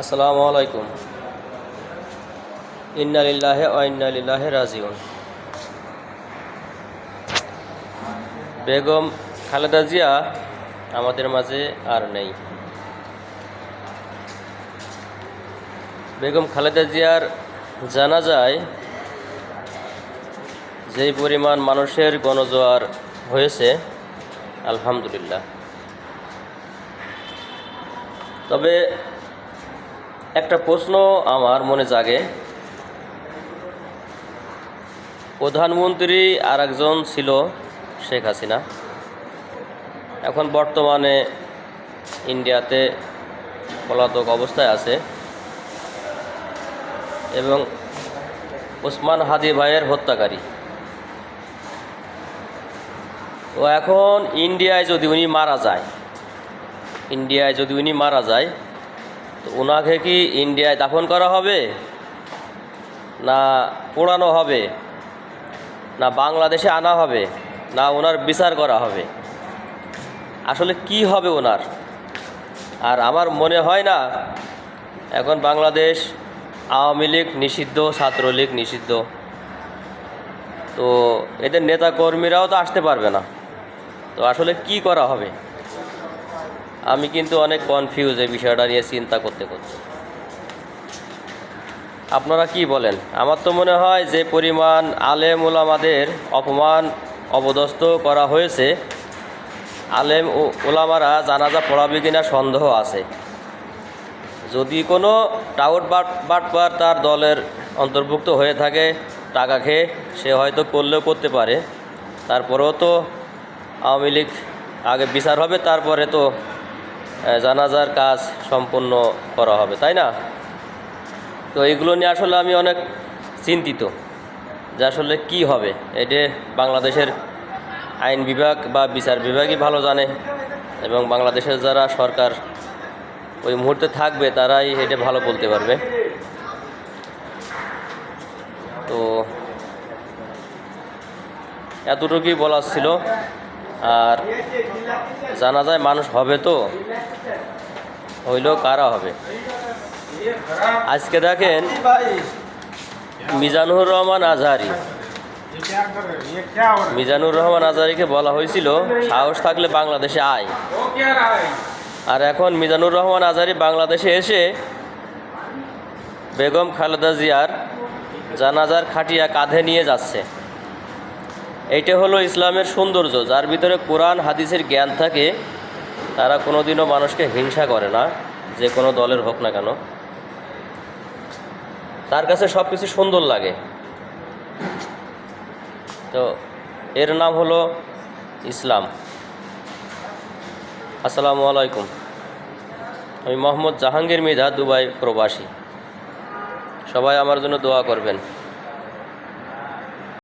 আসসালামু আলাইকুম। ইন্না লিল্লাহি ওয়া ইন্না ইলাইহি রাজিউন। বেগম খালেদা জিয়া আমাদের মাঝে আর নেই। বেগম খালেদা জিয়ার জানাজায় যেই পরিমাণ মানুষের গণজোয়ার হয়েছে, আলহামদুলিল্লাহ। তবে একটা প্রশ্ন আমার মনে জাগে, প্রধানমন্ত্রী আর একজন ছিল শেখ হাসিনা, এখন বর্তমানে ইন্ডিয়াতে পলাতক অবস্থায় আছে এবং ওসমান হাদি ভাইয়ের হত্যাকারী। তো এখন ইন্ডিয়ায় যদি উনি মারা যায় তো ওনাকে কি ইন্ডিয়ায় দাফন করা হবে, না পোড়ানো হবে, না বাংলাদেশে আনা হবে, না ওনার বিচার করা হবে? আসলে কি হবে ওনার? আর আমার মনে হয় না এখন বাংলাদেশ আওয়ামী লীগ নিষিদ্ধ, ছাত্রলীগ নিষিদ্ধ, তো এদের নেতা কর্মীরাও তো আসতে পারবে না। তো আসলে কি করা হবে? আমি কিন্তু অনেক কনফিউজ এই বিষয়টা নিয়ে চিন্তা করতে করতে। আপনারা কি বলেন? আমার তো মনে হয় যে পরিমাণ আলেম ওলামাদের অপমান অপদস্থ করা হয়েছে, আলেম ও ওলামারা জানাজা পড়াবে কিনা সন্দেহ আছে। যদি কোনো টাউট বাটপার তার দলের অন্তর্ভুক্ত হয়ে থাকে টাকা খেয়ে, সে হয়তো করলেও করতে পারে। তারপরেও তো আওয়ামী লীগ আগে বিচার হবে, তারপরে তো জানাজার কাজ সম্পন্ন করা হবে, তাই না? তো এইগুলো নিয়ে আসলে আমি অনেক চিন্তিত যে আসলে কি হবে। এটা বাংলাদেশের আইন বিভাগ বা বিচার বিভাগই ভালো জানে, এবং বাংলাদেশের যারা সরকার ওই মুহূর্তে থাকবে তারাই এটা ভালো বলতে পারবে। তো এতটুকুই বলার ছিল। আর জানাজায় মানুষ হবে, তো হইলেও কারা হবে? আজকে দেখেন মিজানুর রহমান আজহারীকে বলা হয়েছিল সাহস থাকলে বাংলাদেশে আয়, আর এখন মিজানুর রহমান আজহারী বাংলাদেশে এসে বেগম খালেদা জিয়ার জানাজার খাটিয়া কাঁধে নিয়ে যাচ্ছে। এইটা হলো ইসলামের সৌন্দর্য। যার ভিতরে কোরআন হাদিসের জ্ঞান থাকে তারা কোনোদিনও মানুষকে হিংসা করে না, যে কোনো দলের হোক না কেন। তার কাছে সব কিছু সুন্দর লাগে। তো এর নাম হলো ইসলাম। আসসালামু আলাইকুম। আমি মোহাম্মদ জাহাঙ্গীর মৃধা, দুবাই প্রবাসী। সবাই আমার জন্য দোয়া করবেন।